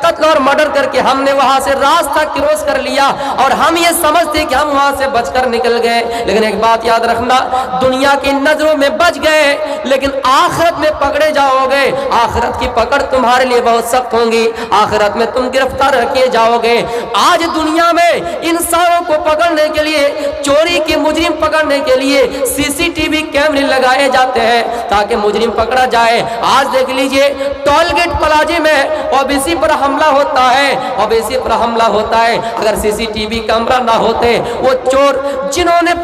قتل اور مرڈر کر کے ہم نے وہاں سے راستہ کراس کر لیا اور ہم یہ سمجھتے کہ ہم وہاں سے بچ کر نکل گئے، لیکن ایک بات یاد رکھنا، دنیا کی نظروں میں بچ گئے لیکن آخرت میں پکڑے جاؤ گے۔ آخرت کی پکڑ تمہارے لیے بہت سخت ہوں گی، آخرت میں تم گرفتار رکھے جاؤ گے۔ آج دنیا میں انسانوں کو پکڑنے کے لیے، چوری کے مجرم پکڑنے کے لیے CCTV کیمرے لگائے جاتے ہیں تاکہ مجرم پکڑا جائے۔ آج دیکھ لیجئے ٹول گیٹ پلازے میں اوبیسی پر حملہ ہوتا ہے، اوبیسی پر حملہ ہوتا ہے، اگر CCTV کیمرہ نہ ہوتے، وہ چور جنہوں نے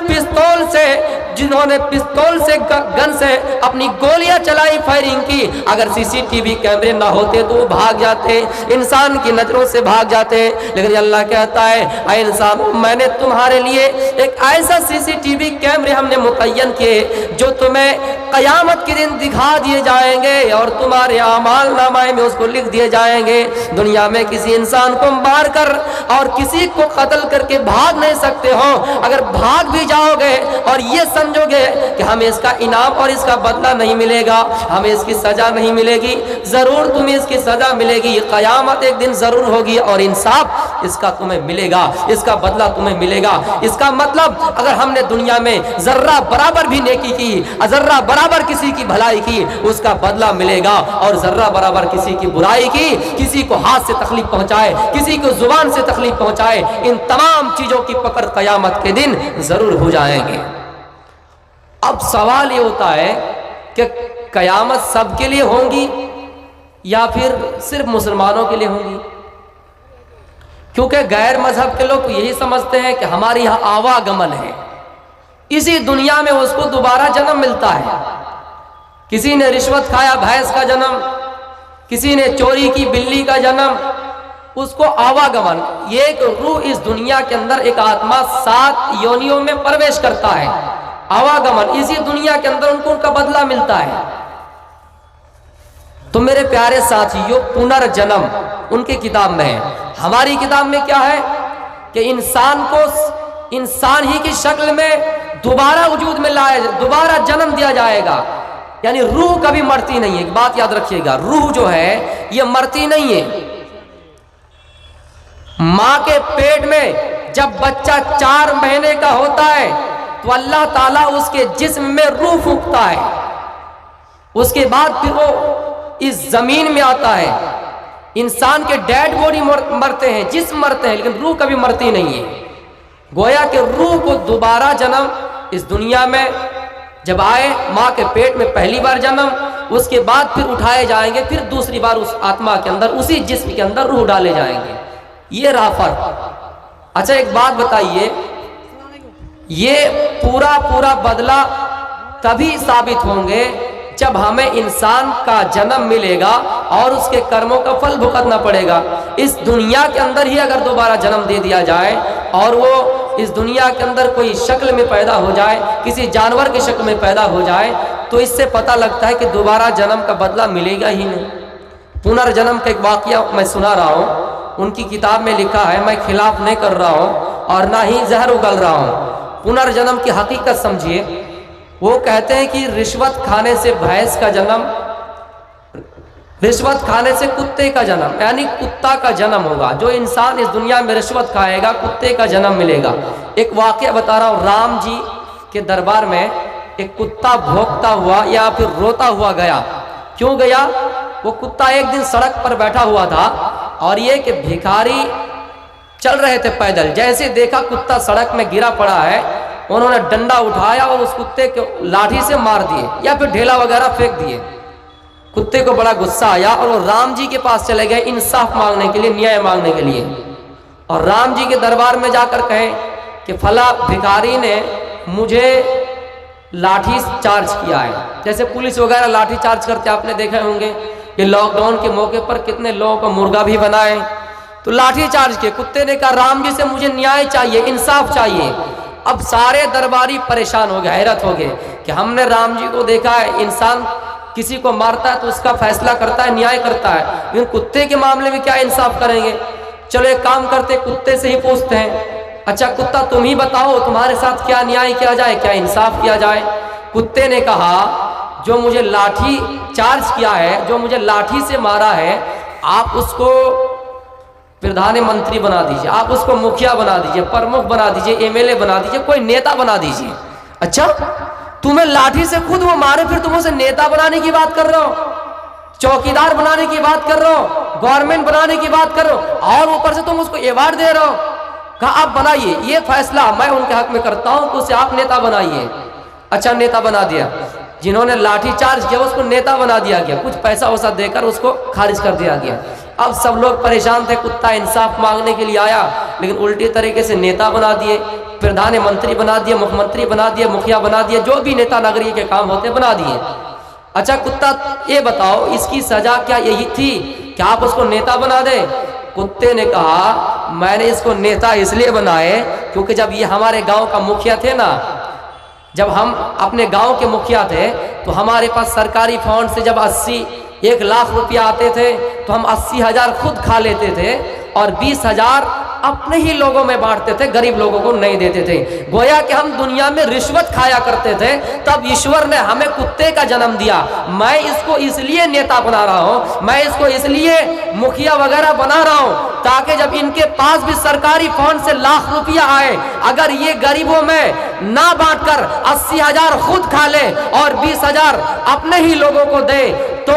پستول سے گن سے اپنی گولیاں چلائی، فائرنگ کی، اگر CCTV کیمرے نہ ہوتے تو وہ بھاگ جاتے، انسان کی نظروں سے بھاگ جاتے۔ لیکن اللہ کہتا ہے اے انسان، میں نے تمہارے لیے ایک ایسا CCTV کیمرے ہم نے متعین کیے جو تمہیں قیامت کے دن دکھا دیے جائیں گے اور تمہارے اعمال نامہ میں اس کو لکھ دیے جائیں گے۔ دنیا میں کسی انسان کو مار کر اور کسی کو قتل کر کے بھاگ نہیں سکتے ہو، اگر بھاگ بھی جاؤ گے اور یہ سمجھو گے کہ ہمیں اس کا انعام اور اس کا بدلہ نہیں ملے گا، ہمیں اس کی سزا نہیں ملے گی، ضرور تمہیں اس کی سزا ملے گی، قیامت ایک دن ضرور ہوگی اور انصاف اس کا تمہیں ملے گا، اس کا بدلہ تمہیں ملے گا۔ اس کا مطلب اگر ہم نے دنیا میں ذرہ برابر بھی نیکی کی، ذرہ برابر کسی کی بھلائی کی، اس کا بدلہ ملے گا، اور ذرہ برابر کسی کی برائی کی، کسی کو ہاتھ سے تکلیف پہنچائے، کسی کو زبان سے تکلیف پہنچائے، ان تمام چیزوں کی پکڑ قیامت کے دن ضرور ہو جائیں گے۔ اب سوال یہ ہوتا ہے کہ قیامت سب کے لیے ہوں گی یا پھر صرف مسلمانوں کے لیے ہوں گی؟ کیونکہ غیر مذہب کے لوگ یہی سمجھتے ہیں کہ ہمارے یہاں آواگمن ہے، اسی دنیا میں اس کو دوبارہ جنم ملتا ہے۔ کسی نے رشوت کھایا، بھینس کا جنم، کسی نے چوری کی، بلی کا جنم، اس کو آواگمن، یہ ایک روح اس دنیا کے اندر، ایک آتما 7 یونیوں میں پرویش کرتا ہے، آواگمن، اسی دنیا کے اندر ان کو ان کا بدلہ ملتا ہے۔ تو میرے پیارے ساتھیوں، پنرجنم ان کی کتاب میں ہے، ہماری کتاب میں کیا ہے کہ انسان کو انسان ہی کی شکل میں دوبارہ وجود میں لایا، دوبارہ جنم دیا جائے گا، یعنی روح کبھی مرتی نہیں ہے۔ ایک بات یاد رکھیے گا، روح جو ہے یہ مرتی نہیں ہے۔ ماں کے پیٹ میں جب بچہ 4 مہینے کا ہوتا ہے تو اللہ تعالیٰ اس کے جسم میں روح پھونکتا ہے، اس کے بعد پھر وہ اس زمین میں آتا ہے۔ انسان کے ڈیڈ باڈی مرتے ہیں، جسم مرتے ہیں، لیکن روح کبھی مرتی نہیں ہے۔ گویا کہ روح کو دوبارہ جنم اس دنیا میں جب آئے، ماں کے پیٹ میں پہلی بار جنم، اس کے بعد پھر اٹھائے جائیں گے، پھر دوسری بار اس آتما کے اندر، اسی جسم کے اندر روح ڈالے جائیں گے۔ یہ رہا فرق۔ اچھا ایک بات بتائیے، یہ پورا بدلہ تبھی ثابت ہوں گے جب ہمیں انسان کا جنم ملے گا اور اس کے کرموں کا پھل بھگتنا پڑے گا۔ اس دنیا کے اندر ہی اگر دوبارہ جنم دے دیا جائے اور وہ اس دنیا کے اندر کوئی شکل میں پیدا ہو جائے، کسی جانور کی شکل میں پیدا ہو جائے، تو اس سے پتہ لگتا ہے کہ دوبارہ جنم کا بدلہ ملے گا ہی نہیں۔ پنرجنم کا ایک واقعہ میں سنا رہا ہوں، ان کی کتاب میں لکھا ہے، میں خلاف نہیں کر رہا ہوں اور نہ ہی زہر اگل رہا ہوں۔ پنرجنم کی حقیقت سمجھیے، وہ کہتے ہیں کہ رشوت کھانے سے بھینس کا جنم، رشوت کھانے سے کتے کا جنم، یعنی کتا کا جنم ہوگا۔ جو انسان اس دنیا میں رشوت کھائے گا کتے کا جنم ملے گا۔ ایک واقعہ بتا رہا ہوں، رام جی کے دربار میں ایک کتا بھونکتا ہوا یا پھر روتا ہوا گیا۔ کیوں گیا؟ وہ کتا ایک دن سڑک پر بیٹھا ہوا تھا اور یہ کہ بھکاری چل رہے تھے پیدل، جیسے دیکھا کتا سڑک میں گرا پڑا ہے، انہوں نے ڈنڈا اٹھایا اور اس کتے کو لاٹھی سے مار دیے یا پھر ڈھیلا وغیرہ پھینک دیے۔ کتے کو بڑا غصہ آیا اور وہ رام جی کے پاس چلے گئے انصاف مانگنے کے لیے، نیائے مانگنے کے لیے، اور رام جی کے دربار میں جا کر کہیں کہ فلاں بھکاری نے مجھے لاٹھی چارج کیا ہے، جیسے پولیس وغیرہ لاٹھی چارج کرتے آپ نے دیکھے ہوں گے۔ یہ لاک ڈاؤن کے موقع پر کتنے لوگوں کو مرغا بھی بنائے، تو لاٹھی چارج کے کتے نے کہا رام جی سے مجھے نیائے چاہیے، انصاف چاہیے۔ اب سارے درباری پریشان ہو گئے، حیرت ہو گئے کہ ہم نے رام جی کو دیکھا ہے، انسان کسی کو مارتا ہے تو اس کا فیصلہ کرتا ہے، نیائے کرتا ہے، لیکن کتے کے معاملے میں کیا انصاف کریں گے؟ چلو ایک کام کرتے، کتے سے ہی پوچھتے ہیں، اچھا کتا تم ہی بتاؤ تمہارے ساتھ کیا نیائے کیا جائے، کیا انصاف کیا جائے؟ کتے نے کہا جو مجھے لاٹھی چارج کیا ہے، جو مجھے لاٹھی سے مارا ہے، آپ اس کو پردھان منتری بنا دیجئے، آپ اس کو مکھیا بنا دیجئے، پرمکھ بنا دیجئے، ایم ایل اے بنا دیجئے، کوئی نیتا بنا دیجئے۔ اچھا تمہیں لاٹھی سے خود وہ مارے پھر تم اسے نیتا بنانے کی بات کر رہے ہو، چوکیدار بنانے کی بات کر رہے ہو، گورنمنٹ بنانے کی بات کر رہے ہو، اور اوپر سے تم اس کو ایوارڈ دے رہے ہو۔ کہا آپ بنائیے، یہ فیصلہ میں ان کے حق میں کرتا ہوں کہ اسے آپ نیتا بنائیے۔ اچھا نیتا بنا دیا، جنہوں نے لاٹھی چارج کیا اس کو نیتا بنا دیا گیا، کچھ پیسہ ویسا دے کر اس کو خارج کر دیا گیا۔ اب سب لوگ پریشان تھے، کتا انصاف مانگنے کے لیے آیا لیکن الٹی طریقے سے نیتا بنا دیے، پردھان منتری بنا دیے، مکھ منتری بنا دیے، مکھیا بنا دیے، جو بھی نیتا نگری کے کام ہوتے بنا دیے۔ اچھا کتا یہ بتاؤ اس کی سزا کیا یہی تھی کہ آپ اس کو نیتا بنا دیں؟ کتے نے کہا میں نے اس کو نیتا اس لیے بنائے کیونکہ جب یہ ہمارے گاؤں کا مکھیا تھے نا، جب ہم اپنے گاؤں کے مکھیا تھے تو ہمارے پاس سرکاری فنڈ سے جب 1 لاکھ روپیہ آتے تھے تو ہم 80,000 خود کھا لیتے تھے اور 20,000 اپنے ہی لوگوں میں بانٹتے تھے، غریب لوگوں کو نہیں دیتے تھے۔ گویا کہ ہم دنیا میں رشوت کھایا کرتے تھے، تب ایشور نے ہمیں کتے کا جنم دیا۔ میں اس کو اس لیے نیتا بنا رہا ہوں، میں اس کو اس لیے مکھیا وغیرہ بنا رہا ہوں تاکہ جب ان کے پاس بھی سرکاری فنڈ سے لاکھ روپیہ آئے، اگر یہ غریبوں میں نہ بانٹ کر 80,000 خود کھا لے اور 20,000 اپنے ہی لوگوں کو دے تو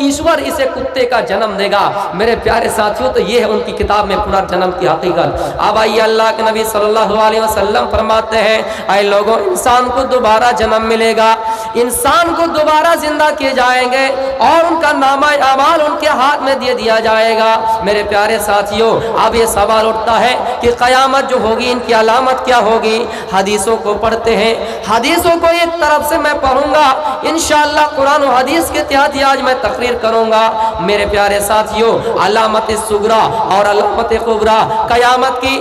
ایشور اسے کتے کا جنم دے گا۔ میرے پیارے ساتھیوں تو یہ ہے ان کی کتاب میں پنرجنم کی حقیقت۔ اب آئیے اللہ کے نبی صلی اللہ علیہ وسلم فرماتے ہیں اے لوگوں انسان کو دوبارہ جنم ملے گا، انسان کو دوبارہ زندہ کیے جائیں گے اور ان کا نامہ اعمال ان کے ہاتھ میں دے دیا جائے گا۔ میرے پیارے ساتھیوں اب یہ سوال اٹھتا ہے کہ قیامت جو ہوگی ان کی علامت کیا ہوگی؟ حدیثوں کو پڑھتے ہیں، حدیثوں کو ایک طرف سے میں پڑھوں گا انشاءاللہ، قرآن و حدیث کے تحت آج میں تقریر کروں گا۔ میرے پیارے ساتھیوں علامت صغریٰ اور علامت کبریٰ، قیامت کی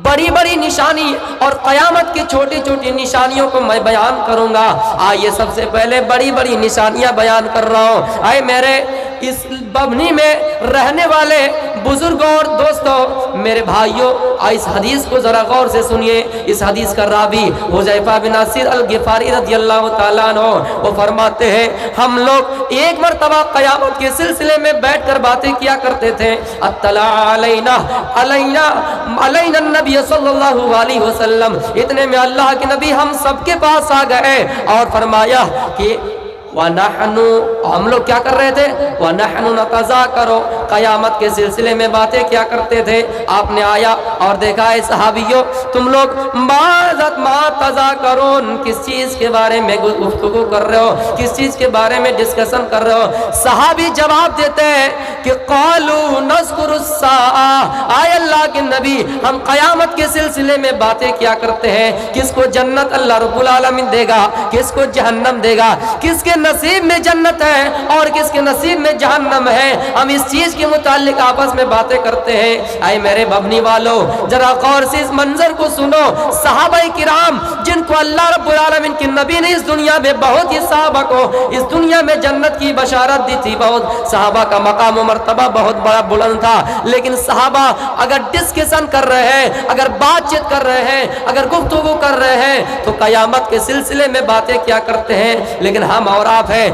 بڑی بڑی نشانی اور قیامت کی چھوٹی چھوٹی نشانیوں کو میں بیان کروں گا۔ آئیے سب سے پہلے بڑی بڑی نشانیاں بیان کر رہا ہوں۔ اے میرے اس ببنی میں رہنے والے بزرگوں اور دوستوں، میرے بھائیوں، اس حدیث کو ذرا غور سے سنیے۔ اس حدیث کا راوی حذیفہ بن اسید الغفاری رضی اللہ تعالیٰ عنہ وہ فرماتے ہیں ہم لوگ ایک مرتبہ قیامت کے سلسلے میں بیٹھ کر باتیں کیا کرتے تھے۔ اطلع علینا النبی صلی اللہ علیہ وسلم، اتنے میں اللہ کے نبی ہم سب کے پاس آ گئے اور فرمایا کہ وَنَحْنُ، ہم لوگ کیا کر رہے تھے؟ وَنَحْنُ نَتَذَاكَرُ، قیامت کے سلسلے میں باتیں کیا کرتے تھے۔ آپ نے آیا اور دیکھا ہے صحابیوں تم لوگ ما تذاکرون، کس چیز کے بارے میں گفتگو کر رہے ہو، کس چیز کے بارے میں ڈسکشن کر رہے ہو؟ صحابی جواب دیتے ہیں کہ قالوا نذکر الساعہ، آئے اللہ کے نبی ہم قیامت کے سلسلے میں باتیں کیا کرتے ہیں، کس کو جنت اللہ رب العالمین دے گا، کس کو جہنم دے گا، کس کے نصیب میں جنت ہے اور کس کے نصیب میں جہنم ہے، ہم اس چیز کے متعلق آپس میں باتیں کرتے ہیں۔ اے میرے ببنی والو ذرا غور سے اس منظر کو سنو، صحابہ کرام جن کو اللہ رب العالمین کے نبی نے اس دنیا میں بہت ہی صحابہ کو اس دنیا میں جنت کی بشارت دی تھی، بہت صحابہ کا مقام و مرتبہ بہت بڑا بلند تھا، لیکن صحابہ اگر ڈسکشن کر رہے ہیں، اگر بات چیت کر رہے ہیں، اگر گفتگو کر رہے ہیں تو قیامت کے سلسلے میں باتیں کیا کرتے ہیں۔ لیکن ہم اور آپ ہیں،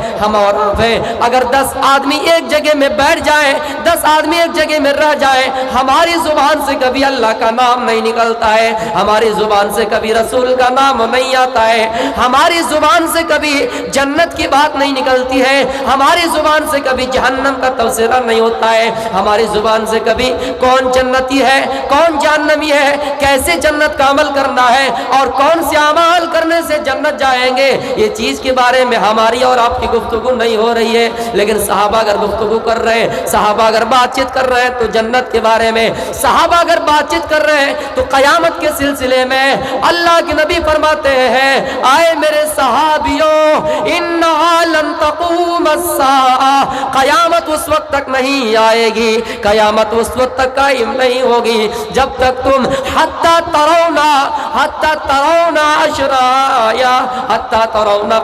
اگر 10 آدمی ایک جگہ میں بیٹھ جائیں، 10 آدمی ایک جگہ میں رہ جائیں، ہماری زبان سے کبھی اللہ کا نام نہیں نکلتا ہے، ہماری زبان سے کبھی رسول کا نام نہیں آتا ہے، ہماری زبان سے کبھی جنت کی بات نہیں نکلتی ہے، ہماری زبان سے کبھی جہنم کا تذکرہ نہیں ہوتا ہے، ہماری زبان سے کبھی کون جنتی ہے کون جہنمی ہے، کیسے جنت کا عمل کرنا ہے اور کون سے اعمال کرنے سے جنت جائیں گے، یہ چیز کے بارے میں ہماری اور آپ کی گفتگو نہیں ہو رہی ہے۔ لیکن صحابہ اگر گفتگو کر رہے ہیں، صحابہ اگر بات چیت کر رہے ہیں تو جنت کے بارے میں، صحابہ اگر بات چیت کر رہے ہیں تو قیامت کے سلسلے میں اللہ کے نبی فرماتے ہیں آئے میرے صحابیوں انہا لن تقوم الساعہ، قیامت اس وقت تک نہیں آئے گی، قیامت اس وقت تک قائم نہیں ہوگی جب تک تم حتی ترونا اشرایا، حتی ترونا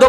2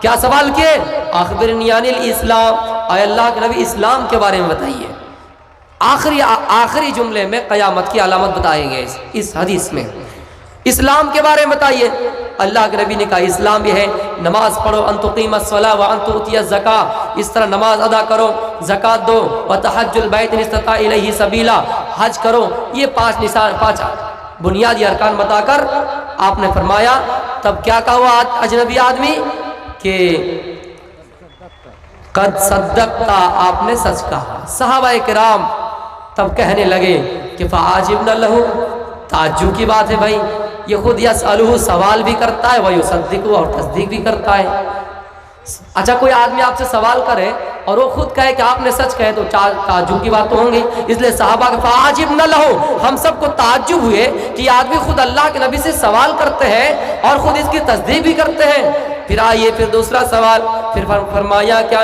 کیا سوال کیے؟ اخبرنی عن الاسلام، اے اللہ کے نبی اسلام کے بارے میں بتائیے۔ آخری جملے میں قیامت کی علامت بتائے گئے اس حدیث میں، اسلام کے بارے میں بتائیے۔ اللہ کے نبی نے کہا اسلام یہ ہے نماز پڑھو، ان تقیم الصلاۃ وان تؤتی الزکاۃ، اس طرح نماز ادا کرو، زکات دو، وتحج البیت ان استطاع الیہ سبیلا، حج کرو۔ یہ پانچ بنیادی ارکان بتا کر آپ نے فرمایا، تب کیا کہا وہ اجنبی آدمی کہ قد صدقتا، آپ نے سچ کہا۔ صحابہ کرام تب کہنے لگے کہ فعاجبنا لہ، تعجب کی بات ہے بھائی، یہ خود یسألہ، سوال بھی کرتا ہے، ویصدق، اور تصدیق بھی کرتا ہے۔ اچھا کوئی آدمی آپ سے سوال کرے اور وہ خود کہے کہ آپ نے سچ کہے تو تعجب کی بات تو ہوں گی۔ اس لیے صحابہ کے فعاجبنا لہ، ہم سب کو تعجب ہوئے کہ یہ آدمی خود اللہ کے نبی سے سوال کرتے ہیں اور خود اس کی تصدیق بھی کرتے ہیں۔ پھر آئیے پھر دوسرا سوال، پھر فرمایا کیا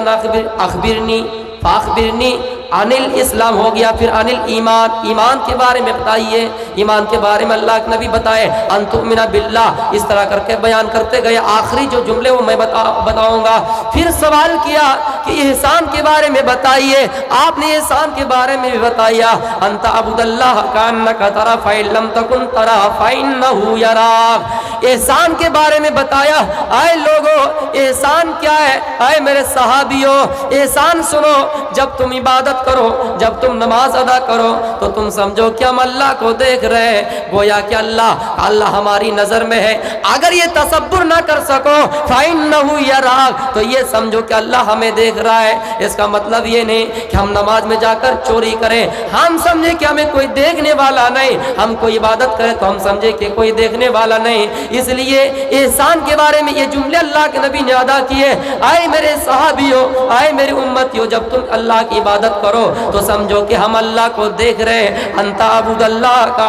اخبرنی فاخبرنی عن الاسلام ہو گیا، پھر عن الایمان، ایمان کے بارے میں بتائیے۔ ایمان کے بارے میں اللہ کے نبی بتائے ان تؤمن باللہ، اس طرح کر کے بیان کرتے گئے۔ آخری جو جملے وہ میں بتاؤں گا۔ پھر سوال کیا کہ احسان کے بارے میں بتائیے، آپ نے احسان کے بارے میں بھی بتایا، ان تعبد اللہ کانک تراہ فإن لم تکن تراہ فإنہ یراک۔ احسان کے بارے میں بتایا، اے لوگو احسان کیا ہے؟ اے میرے صحابیوں احسان سنو، جب تم عبادت کرو، جب تم نماز ادا کرو تو تم سمجھو کہ ہم اللہ کو دیکھ رہے ہیں، گویا کہ اللہ ہماری نظر میں ہے۔ اگر یہ تصور نہ کر سکو فإنہ یراک، تو یہ سمجھو کہ اللہ ہمیں دیکھ رہا ہے۔ اس کا مطلب یہ نہیں کہ ہم نماز میں جا کر چوری کریں، ہم سمجھے کہ ہمیں کوئی دیکھنے والا نہیں، ہم کوئی عبادت کریں تو ہم سمجھے کہ کوئی دیکھنے والا نہیں۔ اس لیے احسان کے بارے میں یہ جملے اللہ کے نبی نے ادا کیے، اے میرے صحابیوں، اے میری امتیوں، جب تم اللہ کی عبادت کرو تو سمجھو کہ ہم اللہ کو دیکھ رہے ہیں۔ انت عبد اللہ کا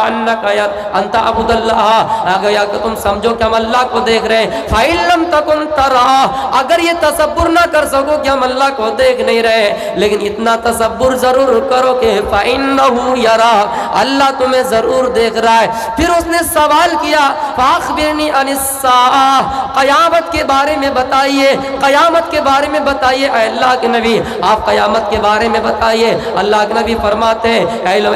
انت عبد اللہ، اگر یا کہ تم سمجھو کہ ہم اللہ کو دیکھ رہے ہیں۔ فإن لم تکن تراہ، اگر یہ تصور نہ کر سکو کہ ہم اللہ کو دیکھ نہیں رہے، لیکن اتنا تصور ضرور کرو کہ فإنہ یراک، اللہ تمہیں ضرور دیکھ رہا ہے۔ پھر اس نے سوال کیا فاخبرنی عن الساعہ، قیامت کے بارے میں بتائیے، قیامت کے بارے میں بتائیے۔ اے اللہ کے نبی آپ قیامت کے بارے میں بتائیے۔ اللہ کے نبی فرماتے ہیں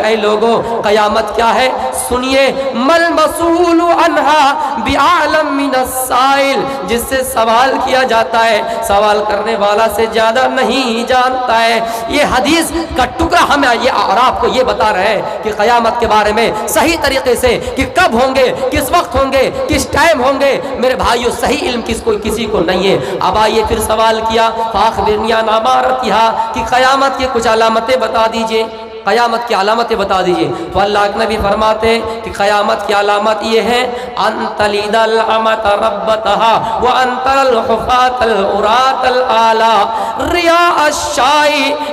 اے لوگوں قیامت کیا ہے سنیے، مل مسئول عنہا بعالم من السائل، جس سے سوال کیا جاتا ہے سوال کرنے والا سے زیادہ نہیں جانتا ہے۔ یہ حدیث کا ٹکڑا ہمیں اور آپ کو یہ بتا رہے ہیں کہ قیامت کے بارے میں صحیح طریقے سے کہ کب ہوں گے، کس وقت ہوں گے، کس ٹائم ہوں گے، میرے بھائیو صحیح علم کسی کو نہیں ہے۔ اب آئیے پھر سوال کیا فاخبرنی عن امارتہا، کہ قیامت کی کچھ علامتیں بتا دیجئے، قیامت کی علامتیں بتا دیجئے۔ تو اللہ کے نبی فرماتے ہیں کہ قیامت کی علامت یہ ہے ان تلد الامۃ ربتہا وان تری الحفاة العراة الآلاء رعاء الشاء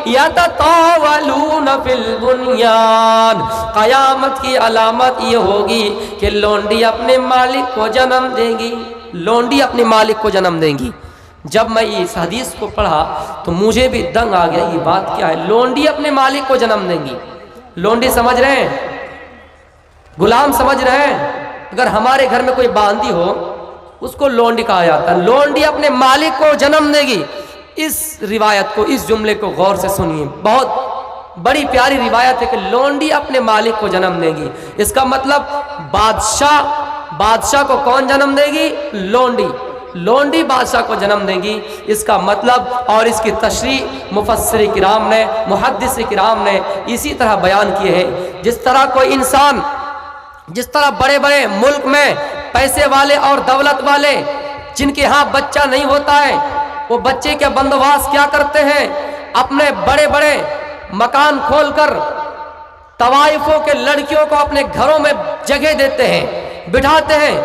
یتطاولون فی البنیان۔ قیامت کی علامت یہ ہوگی کہ لونڈی اپنے مالک کو جنم دیں گی، لونڈی اپنے مالک کو جنم دیں گی۔ جب میں اس حدیث کو پڑھا تو مجھے بھی دنگ آ گیا، یہ بات کیا ہے؟ لونڈی اپنے مالک کو جنم دیں گی۔ لونڈی سمجھ رہے ہیں؟ غلام سمجھ رہے ہیں؟ اگر ہمارے گھر میں کوئی باندی ہو اس کو لونڈی کہا جاتا ہے، لونڈی اپنے مالک کو جنم دے گی۔ اس روایت کو، اس جملے کو غور سے سنیے، بہت بڑی پیاری روایت ہے کہ لونڈی اپنے مالک کو جنم دے گی۔ اس کا مطلب بادشاہ کو کون جنم دے گی؟ لونڈی، لونڈی بادشاہ کو جنم دے گی۔ اس کا مطلب اور اس کی تشریح مفسر کرام نے، محدث کرام نے اسی طرح بیان کیے ہیں۔ جس طرح کوئی انسان، جس طرح بڑے بڑے ملک میں پیسے والے اور دولت والے جن کے ہاں بچہ نہیں ہوتا ہے، وہ بچے کے بندوبست کیا کرتے ہیں؟ اپنے بڑے بڑے مکان کھول کر طوائفوں کے لڑکیوں کو اپنے گھروں میں جگہ دیتے ہیں، بٹھاتے ہیں،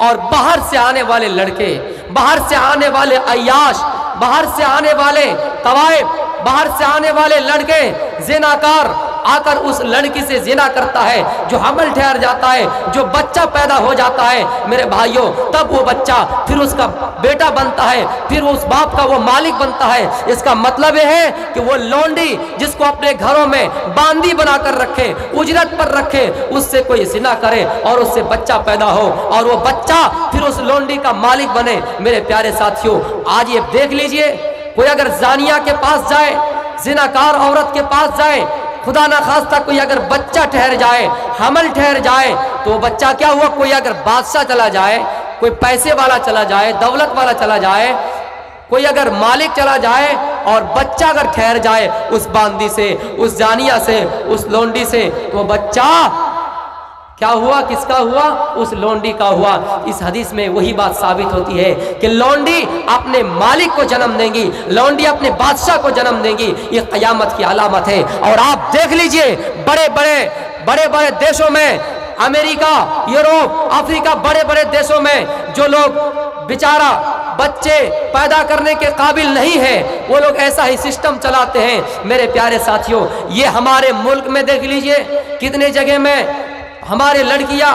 اور باہر سے آنے والے لڑکے، باہر سے آنے والے عیاش، باہر سے آنے والے طوائف، باہر سے آنے والے لڑکے زناکار آکر اس لڑکی سے زنا کرتا ہے، جو حمل ٹھہر جاتا ہے، جو بچہ پیدا ہو جاتا ہے، میرے بھائیوں تب وہ بچہ پھر اس کا بیٹا بنتا ہے، پھر اس باپ کا وہ مالک بنتا ہے۔ اس کا مطلب یہ ہے کہ وہ لونڈی جس کو اپنے گھروں میں باندی بنا کر رکھے، اجرت پر رکھے، اس سے کوئی زنا کرے اور اس سے بچہ پیدا ہو اور وہ بچہ پھر اس لونڈی کا مالک بنے۔ میرے پیارے ساتھیوں، آج یہ دیکھ لیجئے، کوئی اگر زانیہ کے پاس جائے، زناکار عورت کے پاس جائے، خدا نہ خواستہ کوئی اگر بچہ ٹھہر جائے، حمل ٹھہر جائے، تو وہ بچہ کیا ہوا؟ کوئی اگر بادشاہ چلا جائے، کوئی پیسے والا چلا جائے، دولت والا چلا جائے، کوئی اگر مالک چلا جائے اور بچہ اگر ٹھہر جائے اس باندی سے، اس زانیہ سے، اس لونڈی سے، تو بچہ کیا ہوا؟ کس کا ہوا؟ اس لونڈی کا ہوا۔ اس حدیث میں وہی بات ثابت ہوتی ہے کہ لونڈی اپنے مالک کو جنم دیں گی، لونڈی اپنے بادشاہ کو جنم دیں گی۔ یہ قیامت کی علامت ہے۔ اور آپ دیکھ لیجئے بڑے بڑے دیشوں میں، امریکہ، یوروپ، افریقہ، بڑے بڑے دیشوں میں جو لوگ بیچارہ بچے پیدا کرنے کے قابل نہیں ہیں، وہ لوگ ایسا ہی سسٹم چلاتے ہیں۔ میرے پیارے ساتھیوں، یہ ہمارے ملک میں دیکھ لیجئے کتنے جگہ میں ہمارے لڑکیاں،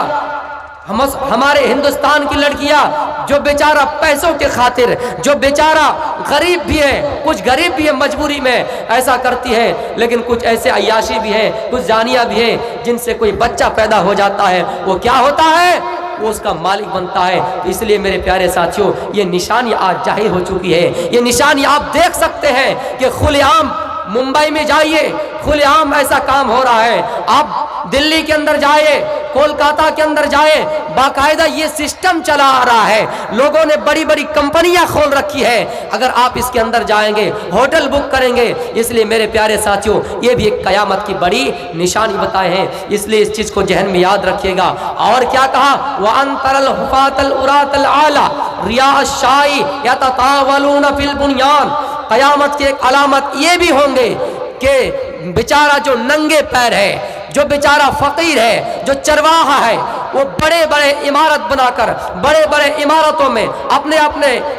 ہمارے ہندوستان کی لڑکیاں جو بیچارہ پیسوں کے خاطر، جو بیچارہ غریب بھی ہے، کچھ غریب بھی ہے، مجبوری میں ایسا کرتی ہے، لیکن کچھ ایسے عیاشی بھی ہے، کچھ زانیہ بھی ہے، جن سے کوئی بچہ پیدا ہو جاتا ہے، وہ کیا ہوتا ہے؟ وہ اس کا مالک بنتا ہے۔ اس لیے میرے پیارے ساتھیوں، یہ نشانی آج ظاہر ہو چکی ہے۔ یہ نشانی آپ دیکھ سکتے ہیں کہ کھلے عام ممبئی میں جائیے، کھلے عام ایسا کام ہو رہا ہے۔ آپ دلی کے اندر جائے، کولکاتہ کے اندر جائے، باقاعدہ یہ سسٹم چلا آ رہا ہے۔ لوگوں نے بڑی بڑی کمپنیاں کھول رکھی ہے۔ اگر آپ اس کے اندر جائیں گے، ہوٹل بک کریں گے، اس لیے میرے پیارے ساتھیوں، یہ بھی ایک قیامت کی بڑی نشانی بتائے ہیں۔ اس لیے اس چیز کو ذہن میں یاد رکھیے گا۔ اور کیا کہا؟ وَأَن تَرَى الْحُفَاةَ الْعُرَاةَ الْعَالَىٰ رِعَاءَ الشَّاءِ يَتَطَاوَلُونَ فِي الْبُنْيَانِ۔ قیامت کی ایک علامت یہ بھی ہوں گے کہ بیچارہ جو ننگے پیر ہے، جو بیچارہ فقیر ہے، جو چرواہا ہے، وہ بڑے بڑے عمارت بنا کر، بڑے بڑے عمارتوں میں، اپنے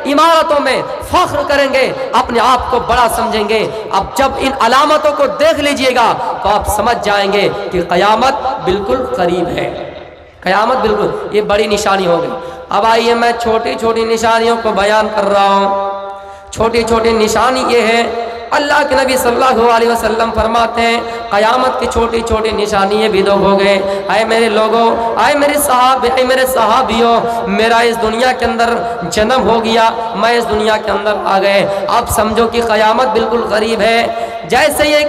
عمارتوں میں فخر کریں گے، اپنے آپ کو بڑا سمجھیں گے۔ اب جب ان علامتوں کو دیکھ لیجئے گا تو آپ سمجھ جائیں گے کہ قیامت بالکل قریب ہے۔ قیامت بالکل، یہ بڑی نشانی ہوگی۔ اب آئیے میں چھوٹی چھوٹی نشانیوں کو بیان کر رہا ہوں۔ چھوٹی چھوٹی نشانی یہ ہے، اللہ کے نبی صلی اللہ علیہ وسلم فرماتے ہیں قیامت کی چھوٹی چھوٹی نشانی یہ بھی دو ہو گئے۔ اے میرے لوگوں، اے میرے صحابہ، اے میرے صحابیوں، میرا اس دنیا کے اندر جنم ہو گیا، میں اس دنیا کے اندر آ گئے، اب سمجھو کہ قیامت بالکل قریب ہے۔ جیسے یہ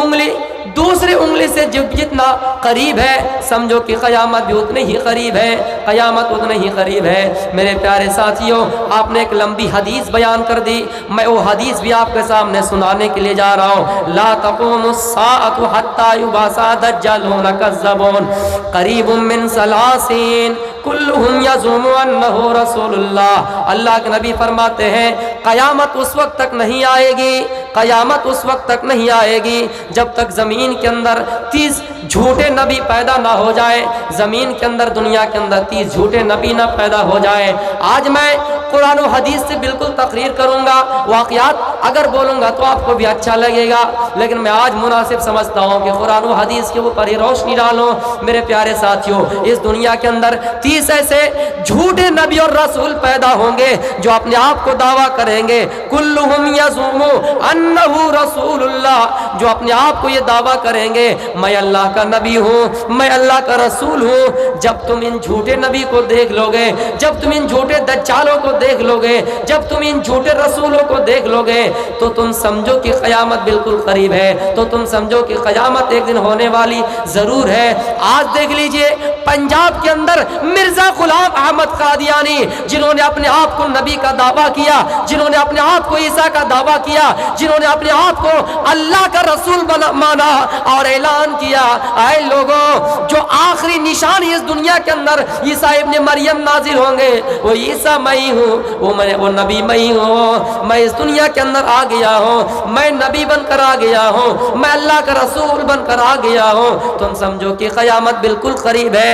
انگلی دوسری انگلی سے جتنا قریب ہے، سمجھو کہ قیامت بھی اتنی ہی قریب ہے، قیامت اتنی ہی قریب ہے۔ میرے پیارے ساتھیوں، آپ نے ایک لمبی حدیث بیان کر دی، میں وہ حدیث بھی آپ کے سامنے سنانے کے لیے جا رہا ہوں۔ لا تقوم الساعة حتى يبعث دجالون كذابون قریب من ثلاثین کلہم یزعم انہ رسول اللہ۔ اللہ کے نبی فرماتے ہیں قیامت اس وقت تک نہیں آئے گی، قیامت اس وقت تک نہیں آئے گی جب تک زمین کے اندر 30 جھوٹے نبی پیدا نہ ہو جائے، زمین کے اندر، دنیا کے اندر 30 جھوٹے نبی نہ پیدا ہو جائے۔ آج میں قرآن و حدیث سے بالکل تقریر کروں گا، واقعات اگر بولوں گا تو آپ کو بھی اچھا لگے گا، لیکن میں آج مناسب سمجھتا ہوں کہ قرآن و حدیث کے اوپر ہی روشنی ڈالوں۔ میرے پیارے ساتھیوں، اس دنیا کے اندر 30 ایسے جھوٹے نبی اور رسول پیدا ہوں گے جو اپنے آپ کو دعویٰ کریں گے، کلہم یزعم انہ رسول اللہ، جو اپنے آپ کو یہ دعویٰ کریں گے میں اللہ کا نبی ہوں، میں اللہ کا رسول ہوں۔ جب تم ان جھوٹے نبی کو دیکھ لو گے، جب تم ان جھوٹے دجالوں کو دیکھ لو گے، جب تم ان جھوٹے رسولوں کو دیکھ لو گے، تو تم سمجھو کہ قیامت بالکل قریب ہے، تو تم سمجھو کہ قیامت ایک دن ہونے والی ضرور ہے۔ آج دیکھ لیجئے پنجاب کے اندر مرزا غلام احمد قادیانی، جنہوں نے اپنے آپ کو نبی کا دعویٰ کیا، جنہوں نے اپنے آپ کو عیسیٰ کا دعویٰ کیا، جنہوں نے اپنے آپ کو اللہ کا رسول مانا اور اعلان کیا، اے لوگوں، جو آخری نشانی اس دنیا کے اندر عیسیٰ ابن مریم نازل ہوں گے، وہ عیسیٰ میں ہی ہوں، وہ نبی میں ہی ہوں، میں اس دنیا کے اندر آ گیا ہوں، میں نبی بن کر آ گیا ہوں، میں اللہ کا رسول بن کر آ گیا ہوں۔ تم سمجھو کہ قیامت بالکل قریب ہے۔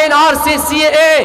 NRC CAA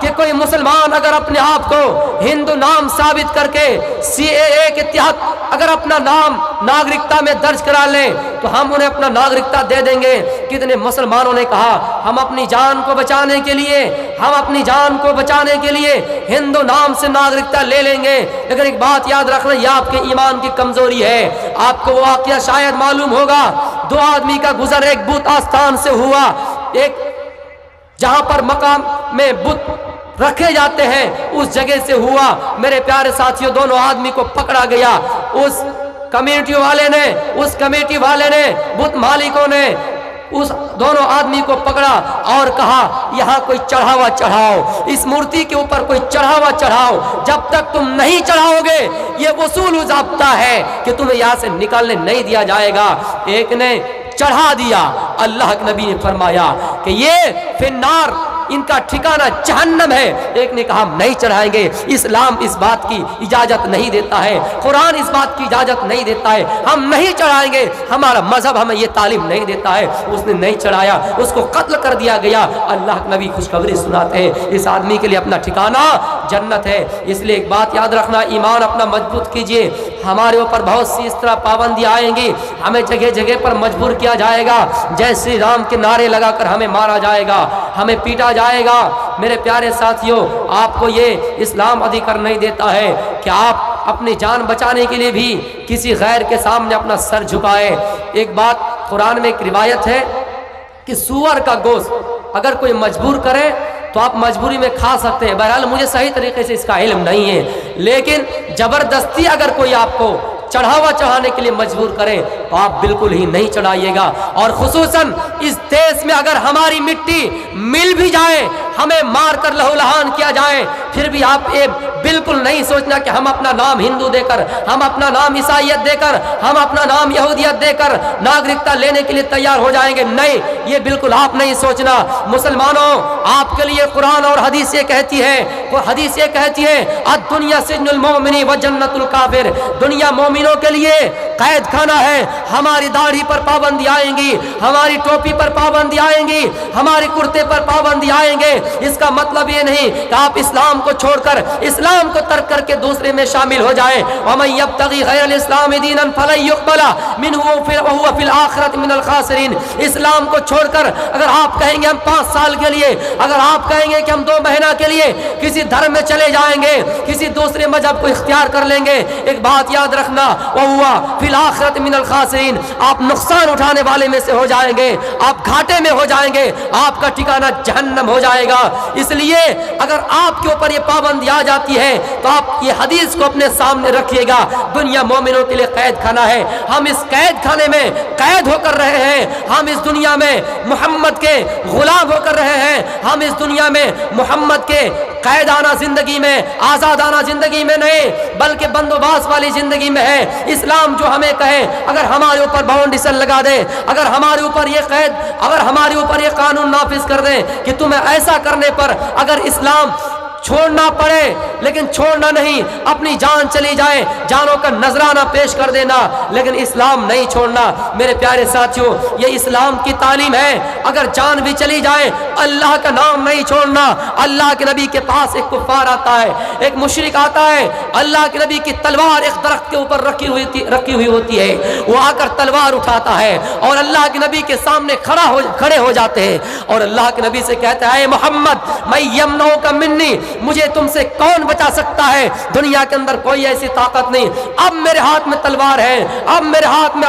کہ کوئی مسلمان اگر اپنے آپ کو ہندو نام ثابت کر کے CAA کے تحت اگر اپنا نام ناگرکتا میں درج کرا لیں تو ہم انہیں اپنا ناگرکتا دے دیں گے۔ کتنے مسلمانوں نے کہا ہم اپنی جان کو بچانے کے لیے ہندو نام سے ناگرکتا لے لیں گے، لیکن ایک بات یاد رکھنا، یہ آپ کے ایمان کی کمزوری ہے۔ آپ کو وہ واقعہ شاید معلوم ہوگا، 2 آدمی کا گزر ایک بت آستان سے ہوا، ایک جہاں پر مقام میں بت رکھے جاتے ہیں اس جگہ سے ہوا۔ میرے پیارے ساتھیوں، دونوں آدمی کو پکڑا گیا، اس کمیٹی والے نے بت مالکوں نے اس دونوں آدمی کو پکڑا اور کہا یہاں کوئی چڑھاوا چڑھاؤ، اس مورتی کے اوپر کوئی چڑھاوا چڑھاؤ، جب تک تم نہیں چڑھاؤ گے یہ اصول و ضابطہ ہے کہ تمہیں یہاں سے نکالنے نہیں دیا جائے گا۔ ایک نے چڑھا دیا، اللہ کے نبی نے فرمایا کہ یہ فی النار، ان کا ٹھکانہ جہنم ہے۔ ایک نے کہا ہم نہیں چڑھائیں گے، اسلام اس بات کی اجازت نہیں دیتا ہے، قرآن اس بات کی اجازت نہیں دیتا ہے، ہم نہیں چڑھائیں گے، ہمارا مذہب ہمیں یہ تعلیم نہیں دیتا ہے۔ اس نے نہیں چڑھایا، اس کو قتل کر دیا گیا۔ اللہ کے نبی خوشخبری سناتے ہیں اس آدمی کے لیے اپنا ٹھکانہ جنت ہے۔ اس لیے ایک بات یاد رکھنا، ایمان اپنا مضبوط کیجئے۔ ہمارے اوپر بہت سی اس طرح پابندیاں آئیں گی، ہمیں جگہ جگہ پر مجبور کیا جائے گا، جے شری رام کے نعرے لگا کر ہمیں مارا جائے گا، ہمیں پیٹا جائے گا۔ میرے پیارے ساتھیوں، آپ کو یہ اسلام ادھیکار نہیں دیتا ہے کہ آپ اپنی جان بچانے کے لیے بھی کسی غیر کے سامنے اپنا سر جھکائے۔ ایک بات قرآن میں ایک روایت ہے کہ سور کا گوشت اگر کوئی مجبور کرے تو آپ مجبوری میں کھا سکتے ہیں۔ بہرحال مجھے صحیح طریقے سے اس کا علم نہیں ہے، لیکن زبردستی اگر کوئی آپ کو چڑھاوا چڑھانے کے لیے مجبور کرے تو آپ بالکل ہی نہیں چڑھائیے گا۔ اور خصوصاً اس دیش میں اگر ہماری مٹی مل بھی جائے، ہمیں مار کر لہو لہان کیا جائے، پھر بھی آپ یہ بالکل نہیں سوچنا کہ ہم اپنا نام ہندو دے کر، ہم اپنا نام عیسائیت دے کر، ہم اپنا نام یہودیت دے کر ناگرکتا لینے کے لیے تیار ہو جائیں گے۔ نہیں، یہ بالکل آپ نہیں سوچنا۔ مسلمانوں، آپ کے لیے قرآن اور حدیث یہ کہتی ہے، وہ حدیث یہ کہتی ہے الدنیا سجن المؤمن و جنت الکافر، دنیا مومنوں کے لیے قید خانہ ہے۔ ہماری داڑھی پر پابندی آئیں گی، ہماری ٹوپی پر پابندی آئیں گی، ہماری کرتے پر پابندی آئیں گے۔ اس کا مطلب یہ نہیں کہ آپ اسلام کو چھوڑ کر، اسلام کو ترک کر کے دوسرے میں شامل ہو جائیں۔ وَمَن يَبْتَغِ غَيْرَ الْإِسْلَامِ دِينًا فَلَن يُقْبَلَ مِنْهُ وَهُوَ فِي الْآخِرَةِ مِنَ الْخَاسِرِينَ۔ اسلام کو چھوڑ کر اگر آپ کہیں گے ہم 5 سال کے لیے، اگر آپ کہیں گے کہ ہم 2 مہینہ کے لیے کسی دھرم میں چلے جائیں گے، کسی دوسرے مذہب کو اختیار کر لیں گے، ایک بات یاد رکھنا، وَهُوَ فِي الْآخِرَةِ مِنَ الْخَاسِرِينَ، آپ نقصان اٹھانے والے میں سے ہو جائیں گے، آپ گھاٹے میں ہو جائیں گے، آپ کا ٹھکانہ جہنم ہو جائے گا۔ اس لیے اگر آپ کے اوپر یہ پابندی آ جاتی ہے تو آپ یہ حدیث کو اپنے سامنے رکھیے گا، دنیا مومنوں کے لیے قید خانہ ہے۔ ہم اس قید خانے میں قید ہو کر رہے ہیں، ہم اس دنیا میں محمد کے غلام ہو کر رہے ہیں، ہم اس دنیا میں محمد کے قیدانہ زندگی میں، آزادانہ زندگی میں نہیں بلکہ بندوبست والی زندگی میں ہے۔ اسلام جو ہمیں کہے، اگر ہمارے اوپر باؤنڈیشن لگا دے، اگر ہمارے اوپر یہ قید، اگر ہمارے اوپر یہ قانون نافذ کر دیں کہ تمہیں ایسا کرنے پر اگر اسلام چھوڑنا پڑے، لیکن چھوڑنا نہیں، اپنی جان چلی جائے، جانوں کا نذرانہ پیش کر دینا، لیکن اسلام نہیں چھوڑنا۔ میرے پیارے ساتھیوں، یہ اسلام کی تعلیم ہے، اگر جان بھی چلی جائے اللہ کا نام نہیں چھوڑنا۔ اللہ کے نبی کے پاس ایک کفار آتا ہے، ایک مشرک آتا ہے، اللہ کے نبی کی تلوار ایک درخت کے اوپر رکھی ہوئی ہوتی ہے، وہ آ کر تلوار اٹھاتا ہے اور اللہ کے نبی کے سامنے کھڑے ہو جاتے ہیں اور اللہ کے نبی سے کہتا ہے اے محمد میں یمنعک منی، مجھے تم سے کون بچا سکتا ہے؟ دنیا کے اندر کوئی ایسی طاقت نہیں، اب میرے ہاتھ میں تلوار ہے، اب میرے ہاتھ میں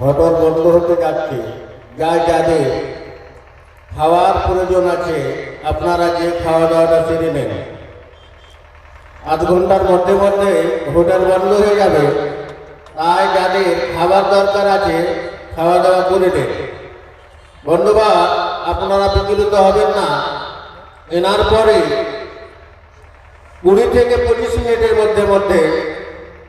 ঘটন বন্ধ হতে যাচ্ছে, যা যাদের খাওয়ার প্রয়োজন আছে আপনারা যে খাওয়া দাওয়াটা সেরে নেন। আধ ঘন্টার মধ্যে মধ্যে হোটেল বন্ধ হয়ে যাবে, তাই যাদের খাবার দরকার আছে খাওয়া দাওয়া করে নেন। ধন্যবাদ। আপনারা বিচলিত হবেন না। এনার পরে 20 থেকে 25 মিনিটের মধ্যে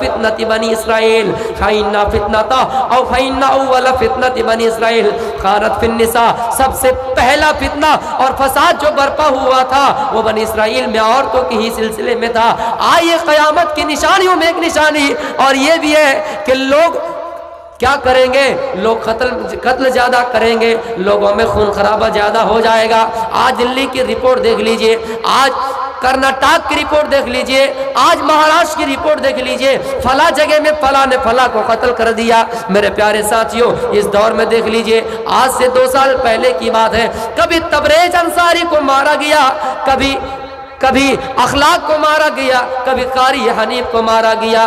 فتنۃ بنی اسرائیل فإن فتنۃ او فإن اول فتنۃ بنی اسرائیل كانت فی النساء، سب سے پہلا فتنہ اور فساد جو برپا ہوا تھا وہ بنی اسرائیل میں عورتوں کے ہی سلسلے میں تھا۔ آئیے قیامت کی نشانیوں میں ایک نشانی اور یہ بھی ہے کہ لوگ کیا کریں گے، لوگ قتل زیادہ کریں گے، لوگوں میں خون خرابہ زیادہ ہو جائے گا۔ آج دلی کی رپورٹ دیکھ لیجئے، آج کرناٹک کی رپورٹ دیکھ لیجئے، آج مہاراشٹر کی رپورٹ دیکھ لیجئے، فلاں جگہ میں فلاں نے فلاں کو قتل کر دیا۔ میرے پیارے ساتھیوں، اس دور میں دیکھ لیجئے، آج سے 2 سال پہلے کی بات ہے، کبھی تبریز انصاری کو مارا گیا، کبھی اخلاق کو مارا گیا، کبھی قاری حنیف کو مارا گیا،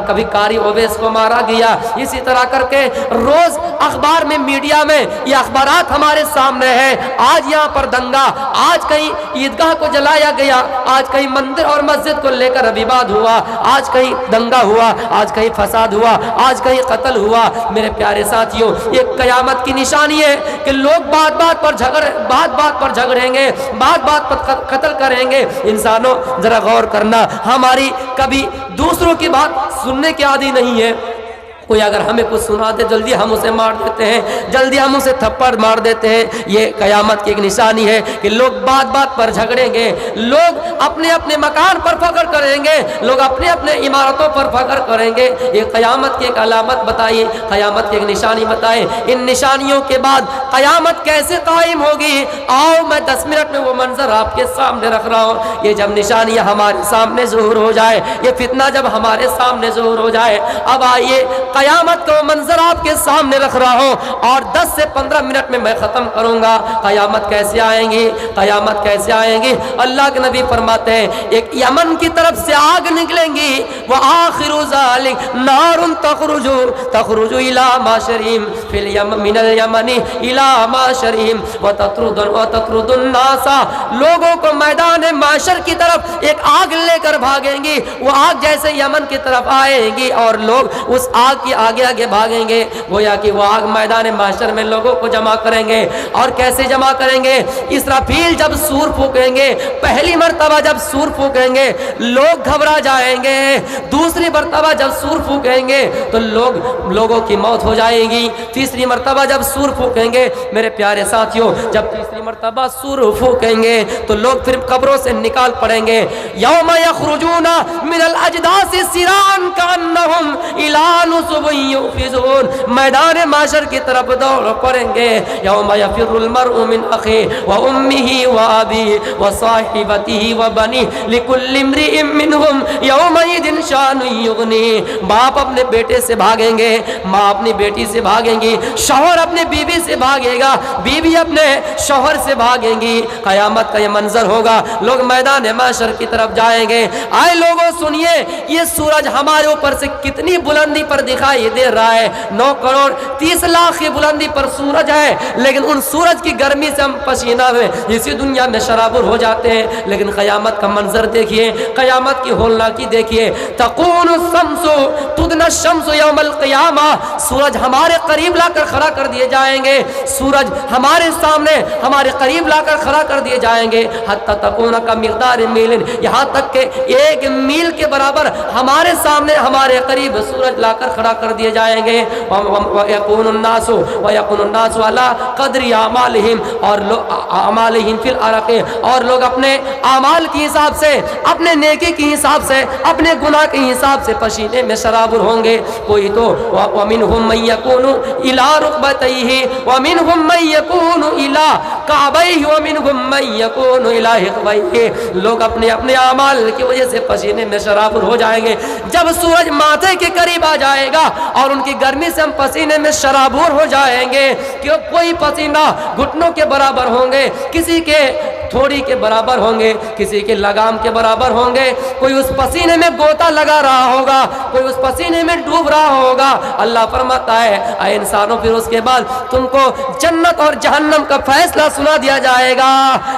کبھی قاری اویس کو مارا گیا۔ اسی طرح کر کے روز اخبار میں، میڈیا میں یہ اخبارات ہمارے سامنے ہیں۔ آج یہاں پر دنگا، آج کہیں عیدگاہ کو جلایا گیا، آج کہیں مندر اور مسجد کو لے کر وواد ہوا، آج کہیں دنگا ہوا، آج کہیں فساد ہوا، آج کہیں قتل ہوا۔ میرے پیارے ساتھیوں، یہ قیامت کی نشانی ہے کہ لوگ بات بات پر جھگڑیں گے، بات بات پر قتل کریں گے۔ انسانوں ذرا غور کرنا، ہماری کبھی دوسروں کی بات سننے کی عادی نہیں ہے۔ کوئی اگر ہمیں کچھ سنا دے جلدی ہم اسے مار دیتے ہیں، جلدی ہم اسے تھپڑ مار دیتے ہیں۔ یہ قیامت کی ایک نشانی ہے کہ لوگ بات بات پر جھگڑیں گے، لوگ اپنے اپنے مکان پر فخر کریں گے، لوگ اپنے اپنے عمارتوں پر فخر کریں گے۔ یہ قیامت کی ایک علامت بتائی، قیامت کی ایک نشانی بتائے۔ ان نشانیوں کے بعد قیامت کیسے قائم ہوگی، آؤ میں 10 منٹ میں وہ منظر آپ کے سامنے رکھ رہا ہوں۔ یہ جب نشانیاں ہمارے سامنے ظہور ہو جائے، یہ فتنہ جب ہمارے سامنے ظہور ہو جائے، اب آئیے قیامت کا منظر آپ کے سامنے رکھ رہا ہوں اور 10 سے 15 منٹ میں میں ختم کروں گا۔ قیامت کیسے آئیں گی، قیامت کیسے آئیں گی؟ اللہ کے نبی فرماتے ہیں ایک یمن کی طرف سے آگ نکلیں گی، وہ آخر ذالک نار تخرج الى معشرهم فی الیمن من الیمن الى معشرهم وتطرد الناس، لوگوں کو میدان معشر کی طرف ایک آگ لے کر بھاگیں گی۔ وہ آگ جیسے یمن کی طرف آئے گی اور لوگ اس آگ کی آگے آگے بھاگیں گے، گویا کہ وہ آگ میدان معشر میں لوگوں کو جمع کریں گے۔ اور کیسے جمع کریں گے؟ اسرافیل جب سور پھونکیں گے، پہلی مرتبہ جب سور پھونکیں گے لوگ گھبرا جائیں گے، دوسری مرتبہ جب سور پھونکیں گے تو لوگوں کی موت ہو جائے گی، تیسری مرتبہ جب سور پھونکیں گے، میرے پیارے ساتھیوں جب تیسری مرتبہ سور پھونکیں گے تو لوگ پھر قبروں سے نکال پڑیں گے۔ یوم یخرجون من الاجداث سراعا کانہم الی نصب یوفزون، میدان معشر کی طرف دوڑ پڑیں گے۔ یوم یفر المرء من اخیہ وامہ وابیہ وصاحبتہ وبنیہ لکل امرئ منہم یومئذ شأن یغنیہ، باپ اپنے بیٹے سے بھاگیں گے، ماں اپنی بیٹی سے بھاگیں گی، شوہر اپنے بیوی سے بھاگے گا، بیوی اپنے شوہر سے بھاگیں گی۔ قیامت کا یہ منظر ہوگا، لوگ میدان معشر کی طرف جائیں گے۔ آئے لوگوں سنیے، یہ سورج ہمارے اوپر سے کتنی بلندی پر دکھائی دے رہا ہے، 9 کروڑ 30 لاکھ کی بلندی پر سورج ہے، لیکن ان سورج کی گرمی سے ہم پسینہ میں اسی دنیا میں شرابور ہو جاتے ہیں۔ لیکن قیامت کا منظر دیکھیے، قیامت کی ہولناکی دیکھیے، تقون الشمس تدنی الشمس یوم القیامہ، سورج ہمارے قریب لا کر کھڑا کر دیے جائیں گے، سورج ہمارے سامنے ہمارے قریب لا کر کھڑا کر دیے جائیں گے، حتی تکون کا مقدار میل، یہاں تک کہ 1 میل کے برابر ہمارے سامنے ہمارے قریب سورج لا کر کھڑا کر دیے جائیں گے۔ وَيَكُونُ النَّاسُ عَلَىٰ قَدْرِ أَعْمَالِهِمْ، اور اعمالہم فی العرق، اور لوگ اپنے اعمال کے حساب سے، اپنے نیکی کے حساب سے، اپنے گناہ کے حساب سے پسینے میں شرابور ہوں گے۔ کوئی تو وَمِنْهُمْ مَن يَكُونُ إِلَىٰ رُكْبَتَيْهِ وَمِنْهُمْ مَن يَكُونُ إِلَىٰ كَعْبَيْهِ وَمِنْهُمْ مَن يَكُونُ إِلَىٰ حِقْبَيْهِ، لوگ اپنے اپنے اعمال کی وجہ سے پسینے میں شرابور ہو جائیں گے۔ جب سورج ماتھے کے قریب آ جائے گا اور ان کی گرمی سے ہم پسینے میں شرابور ہو جائیں گے کہ کوئی پسینہ گھٹنوں کے برابر ہوں گے، کسی کے تھوڑی کے برابر ہوں گے، کسی کے لگام کے برابر ہوں گے، کوئی اس پسینے میں گوتا لگا رہا ہوگا، کوئی اس پسینے میں ڈوب رہا ہوگا۔ اللہ فرماتا ہے اے انسانوں، پھر اس کے بعد تم کو جنت اور جہنم کا فیصلہ سنا دیا جائے گا،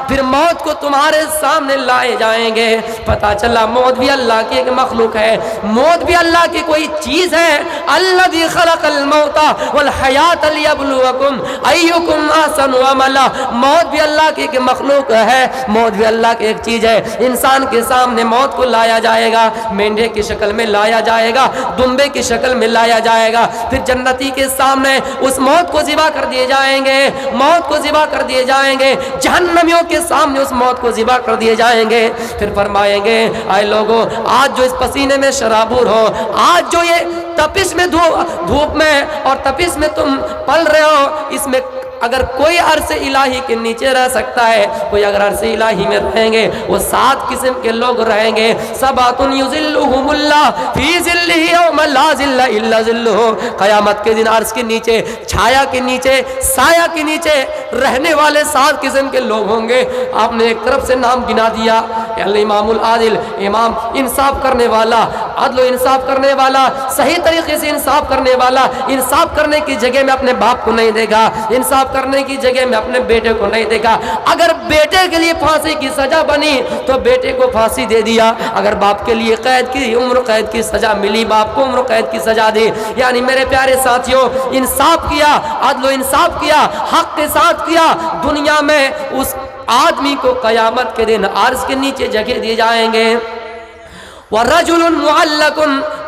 پھر موت کو تمہارے سامنے لائے جائیں گے۔ پتہ چلا موت بھی اللہ کی ایک مخلوق ہے، موت بھی اللہ کی کوئی چیز ہے۔ الذی خلق الموت والحیات لیبلوکم ایکم احسن عملا، موت بھی اللہ کی ایک مخلوق ہے۔ ہے، موت بھی اللہ کی ایک چیز ہے۔ انسان کے سامنے موت کو لایا جائے گا، مینڈے کی شکل میں لایا جائے گا، دمبے کی شکل میں لایا جائے گا، پھر جنتی کے سامنے اس موت کو ذبح کر دیے جائیں گے، موت کو ذبح کر دیے جائیں گے، جہنمیوں کے سامنے اس موت کو ذبح کر دیے جائیں گے۔ پھر فرمائیں گے اے لوگوں، آج جو اس پسینے میں شرابور ہو، آج جو یہ تپش میں دھوپ میں اور تپش میں تم پل رہے ہو، اس میں اگر کوئی عرش الہی کے نیچے رہ سکتا ہے، کوئی اگر عرش الہی میں رہیں گے، وہ 7 قسم کے لوگ رہیں گے۔ سبعۃ یظلھم اللہ فی ظلہ یوم لا ظل الا ظلہ، قیامت کے دن عرش کے نیچے، چھایا کے نیچے، سایہ کے نیچے رہنے والے 7 قسم کے لوگ ہوں گے۔ آپ نے ایک طرف سے نام گنا دیا، الامام العادل، امام انصاف کرنے والا، عدل و انصاف کرنے والا، صحیح طریقے سے انصاف کرنے والا۔ انصاف کرنے کی جگہ میں اپنے باپ کو نہیں دے گا، انصاف کرنے کی جگہ میں اپنے بیٹے کو نہیں دے گا۔ اگر بیٹے کے لیے پھانسی کی سزا بنی تو بیٹے کو پھانسی دے دیا، اگر باپ کے لیے قید کی عمر قید کی سزا ملی، باپ کو عمر قید کی سزا دی۔ یعنی میرے پیارے ساتھیوں، انصاف کیا، عدل و انصاف کیا، حق کے ساتھ کیا، دنیا میں اس آدمی کو قیامت کے دن عرش کے نیچے جگہ دی جائیں گے۔ وَرَجُلٌ مُعَلَّقٌ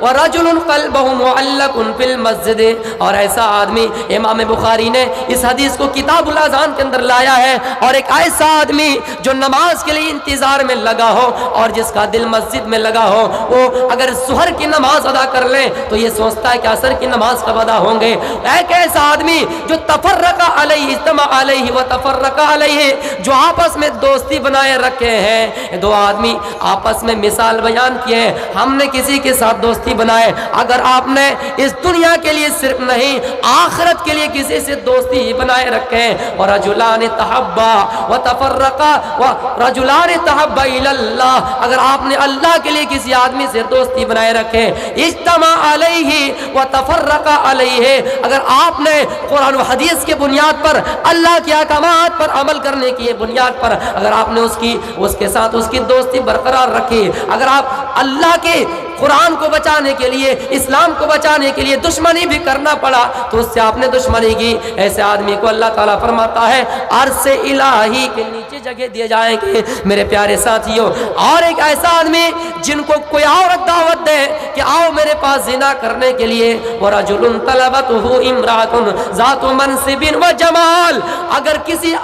وَرَجُلٌ قَلْبُهُ مُعَلَّقٌ فِي الْمَسْجِدِ، اور ایسا آدمی، امام بخاری نے اس حدیث کو کتاب الاذان کے اندر لایا ہے، اور ایک ایسا آدمی جو نماز کے لیے انتظار میں لگا ہو اور جس کا دل مسجد میں لگا ہو، وہ اگر ظہر کی نماز ادا کر لیں تو یہ سوچتا ہے کہ عصر کی نماز کب ادا ہوں گے۔ ایک ایسا آدمی جو تفرق علیہ، اجتمع علیہ و تفرق علیہ، جو آپس میں دوستی بنائے رکھے ہیں۔ 2 آدمی آپس میں مثال بیان کیے، ہم نے کسی کے ساتھ دوستی بنائے، اگر آپ نے اس دنیا کے لیے صرف نہیں آخرت کے لیے کسی سے دوستی ہی بنائے رکھے ہیں۔ ورجلان تحبا وتفرقا ورجلان تحبا الی اللہ، اگر آپ نے اللہ کے لیے کسی آدمی سے دوستی بنائے رکھے، اجتمع علیہ وتفرق علیہ، اگر آپ نے قرآن و حدیث کے بنیاد پر، اللہ کے احکامات پر عمل کرنے کی بنیاد پر اگر آپ نے اس کے ساتھ اس کی دوستی برقرار رکھی، اگر آپ اللہ کے قرآن کو بچانے کے لیے، اسلام کو بچانے کے لیے دشمنی بھی کرنا پڑا تو اس سے آپ نے دشمنی کی، ایسے آدمی کو اللہ تعالیٰ فرماتا ہے عرش الہی کے نیچے جگہ دیے جائیں گے۔ میرے پیارے ساتھیوں، اور ایک ایسا آدمی جن کو کوئی عورت دعوت دے کہ آؤ میرے پاس زنا کرنے کے لیے، وَرَجُلٌ طَلَبَتْهُ امْرَأَةٌ ذَاتُ مَنْصِبٍ وَجَمَالٍ، اگر کسی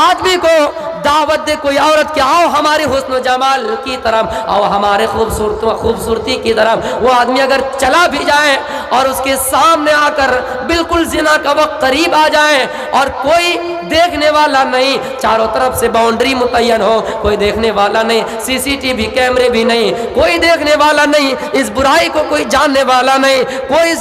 آدمی کو دعوت دے کوئی عورت کہ آؤ ہمارے حسن و جمال کی طرف، آؤ ہمارے خوبصورتی کی طرف، وہ آدمی اگر چلا بھی جائے اور اس کے سامنے آ کر بالکل زنا کا وقت قریب آ جائے اور کوئی دیکھنے والا نہیں، چاروں طرف سے باؤنڈری متعین ہو، کوئی دیکھنے والا نہیں، CCTV کیمرے بھی نہیں، کوئی دیکھنے والا نہیں، اس برائی کو کوئی جاننے والا نہیں، کوئی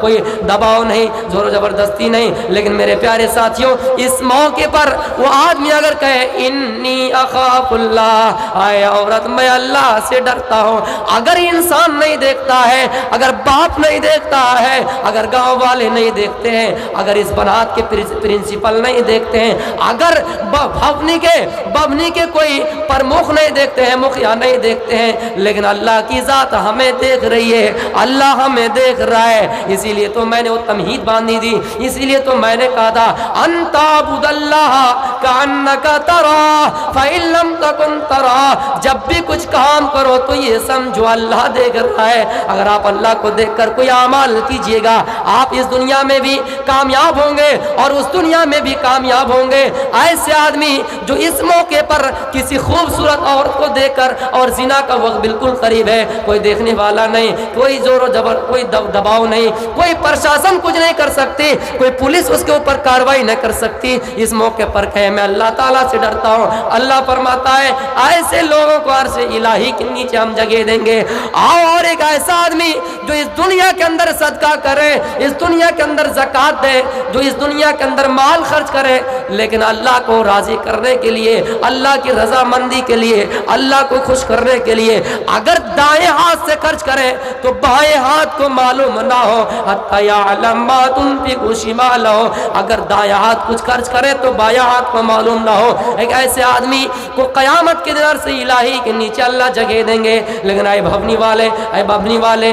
کوئی دباؤ نہیں، زور و زبردستی نہیں، لیکن میرے پیارے ساتھیوں، اس موقع پر وہ آدمی اگر کہے انی اخاف اللہ، آئے عورت میں اللہ سے ڈرتا ہوں، اگر انسان نہیں دیکھتا ہے، اگر باپ نہیں دیکھتا ہے، اگر گاؤں والے نہیں دیکھتے ہیں، اگر اس بنات کے پرنسپل نہیں دیکھتے ہیں، اگر ببنی کے کوئی پرمکھ نہیں دیکھتے ہیں، مخیا نہیں دیکھتے ہیں، لیکن اللہ کی ذات ہمیں دیکھ رہی ہے، اللہ ہمیں دیکھ رہا ہے، اسی لیے تو میں نے وہ تمہید باندھی دی، اسی لیے تو میں نے کہا تھا انت عبد اللہ کأنک ترا فإن لم تکن ترا، جب بھی کچھ کام کرو تو یہ سمجھو اللہ دیکھ رہا ہے۔ اگر آپ اللہ کو دیکھ کر کوئی اعمال کیجئے گا، آپ اس دنیا میں بھی کامیاب ہوں گے اور اس دنیا میں بھی کامیاب ہوں گے۔ ایسے آدمی جو اس موقع پر کسی خوبصورت عورت کو دیکھ کر، اور زنا کا وقت بالکل قریب ہے، کوئی دیکھنے والا نہیں، کوئی زور و زبر، کوئی دباؤ نہیں، کوئی پرشاسن کچھ نہیں کر سکتی، کوئی پولیس اس کے اوپر کاروائی نہیں کر سکتی، اس موقع پر کہے میں اللہ تعالیٰ سے ڈرتا ہوں، اللہ فرماتا ہے ایسے لوگوں کو عرش الہی کے نیچے ہم جگہ دیں گے۔ اور ایک ایسا آدمی جو اس دنیا کے اندر صدقہ کرے، اس دنیا کے اندر زکوٰۃ دے، جو اس دنیا کے اندر مال خرچ کرے، لیکن اللہ کو راضی کرنے کے لیے، اللہ کی رضامندی کے لیے، اللہ کو خوش کرنے کے لیے اگر دائیں ہاتھ سے خرچ کرے تو بائیں ہاتھ کو معلوم نہ ہو، حتی یعلم ما تنفق شمالہ، اگر دائیں ہاتھ کچھ خرچ کرے تو بائیں ہاتھ کو معلوم نہ ہو۔ ایک ایسے آدمی کو قیامت کے دن عرش الہی کے نیچے اللہ جگہ دیں گے۔ لیکن اے بھونی والے،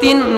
3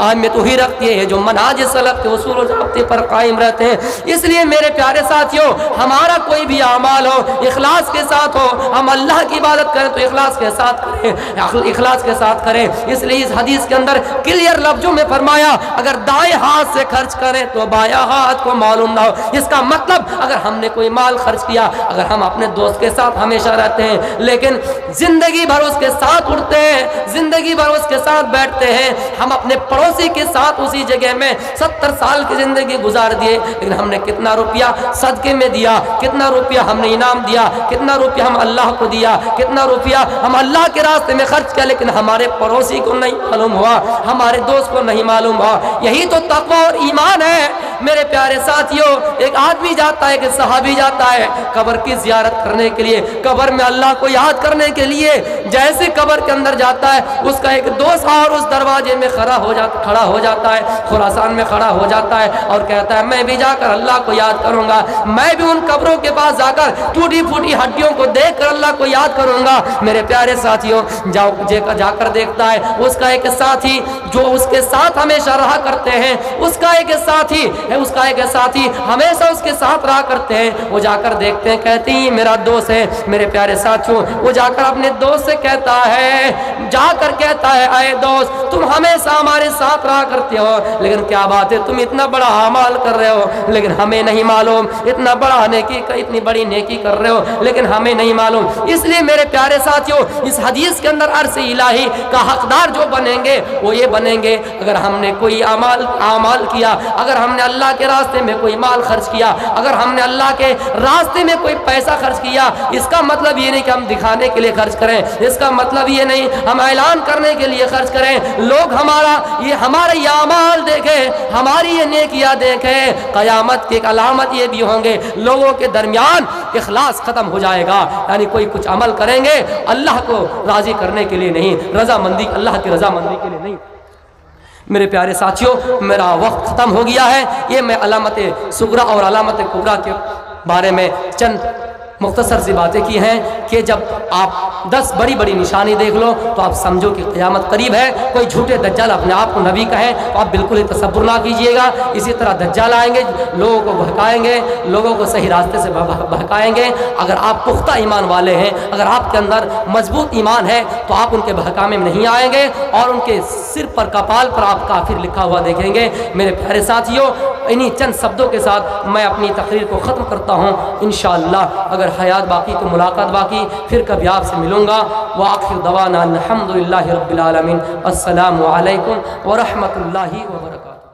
اہمیت وہی رکھتی ہے جو منہاج سلف کے اصول و ضابطے پر قائم رہتے ہیں۔ اس لیے میرے پیارے ساتھیوں، ہمارا کوئی بھی اعمال ہو اخلاص کے ساتھ ہو، ہم اللہ کی عبادت کریں تو اخلاص کے ساتھ کریں، اخلاص کے ساتھ کریں۔ اس لیے اس حدیث کے اندر کلیئر لفظوں میں فرمایا اگر دائیں ہاتھ سے خرچ کریں تو بایاں ہاتھ کو معلوم نہ ہو۔ اس کا مطلب اگر ہم نے کوئی مال خرچ کیا، اگر ہم اپنے دوست کے ساتھ ہمیشہ رہتے ہیں لیکن زندگی بھر اس کے ساتھ اٹھتے ہیں، زندگی بھر اس کے ساتھ بیٹھتے ہیں، ہم اپنے پڑوسی کے ساتھ اسی جگہ میں 70 سال کی زندگی گزار دیے، لیکن ہم نے کتنا روپیہ صدقے میں دیا، کتنا روپیہ ہم نے انعام دیا، کتنا روپیہ ہم اللہ کو دیا، کتنا روپیہ ہم اللہ کے راستے میں خرچ کیا، لیکن ہمارے پڑوسی کو نہیں معلوم ہوا، ہمارے دوست کو نہیں معلوم ہوا۔ یہی تو تقوی اور ایمان ہے میرے پیارے ساتھیوں۔ ایک آدمی جاتا ہے، کہ صحابی جاتا ہے قبر کی زیارت کرنے کے لیے، قبر میں اللہ کو یاد کرنے کے لیے، جیسے قبر کے اندر جاتا ہے اس کا ایک دوست اور اس دروازے میں کھڑا ہو جاتا ہے، خراسان میں کھڑا ہو جاتا ہے اور کہتا ہے میں بھی جا کر اللہ کو یاد کروں گا، میں بھی ان قبروں کے پاس جا کر ٹوٹی پھوٹی ہڈیوں کو دیکھ کر اللہ کو یاد کروں گا۔ میرے پیارے ساتھیوں، جا کر دیکھتا ہے اس کا ایک ساتھی جو اس کے ساتھ ہمیشہ رہا کرتے ہیں، اس کا ایک ساتھی ہمیشہ اس کے ساتھ رہا کرتے ہیں، وہ جا کر دیکھتے ہیں، کہتے ہیں میرا دوست ہے۔ میرے پیارے ساتھیوں، وہ جا کر اپنے دوست سے کہتا ہے اے دوست تم ہمیشہ ہمارے ساتھ رہا کرتے ہو، لیکن کیا بات ہے تم اتنا بڑا اعمال کر رہے ہو لیکن ہمیں نہیں معلوم، اتنی بڑی نیکی کر رہے ہو لیکن ہمیں نہیں معلوم۔ اس لیے میرے پیارے ساتھیوں، اس حدیث کے اندر عرش الہی کا حقدار جو بنیں گے وہ یہ بنیں گے اگر ہم نے کوئی اعمال کیا، اگر ہم نے اللہ کے راستے میں کوئی مال خرچ کیا، اگر ہم نے اللہ کے راستے میں کوئی پیسہ خرچ کیا، اس کا مطلب یہ نہیں کہ ہم دکھانے کے لیے خرچ کریں، اس کا مطلب یہ نہیں ہم اعلان کرنے کے لیے خرچ کریں، لوگ ہمارا یہ اعمال دیکھیں، ہماری یہ نیکیاں دیکھیں۔ قیامت کی ایک علامت یہ بھی ہوں گے لوگوں کے درمیان اخلاص ختم ہو جائے گا، یعنی کوئی کچھ عمل کریں گے اللہ کو راضی کرنے کے لیے نہیں، اللہ کی رضامندی کے لیے نہیں۔ میرے پیارے ساتھیوں، میرا وقت ختم ہو گیا ہے، یہ میں علامت صغریٰ اور علامت کبریٰ کے بارے میں چند مختصر سی باتیں کی ہیں کہ جب آپ 10 بڑی بڑی نشانی دیکھ لو تو آپ سمجھو کہ قیامت قریب ہے۔ کوئی جھوٹے دجال اپنے آپ کو نبی کہیں تو آپ بالکل ہی تصور نہ کیجئے گا۔ اسی طرح دجال آئیں گے، لوگوں کو بہکائیں گے، لوگوں کو صحیح راستے سے بہکائیں گے۔ اگر آپ پختہ ایمان والے ہیں، اگر آپ کے اندر مضبوط ایمان ہے تو آپ ان کے بہکامے میں نہیں آئیں گے اور ان کے سر پر کپال پر آپ کافر لکھا ہوا دیکھیں گے۔ میرے پیارے ساتھیوں، انہی چند شبدوں کے ساتھ میں اپنی تقریر کو ختم کرتا ہوں۔ انشاءاللہ اگر حیات باقی تو ملاقات باقی، پھر کبھی آپ سے ملوں گا۔ وآخر دعوانا الحمدللہ رب العالمین۔ السلام علیکم ورحمۃ اللہ وبرکاتہ۔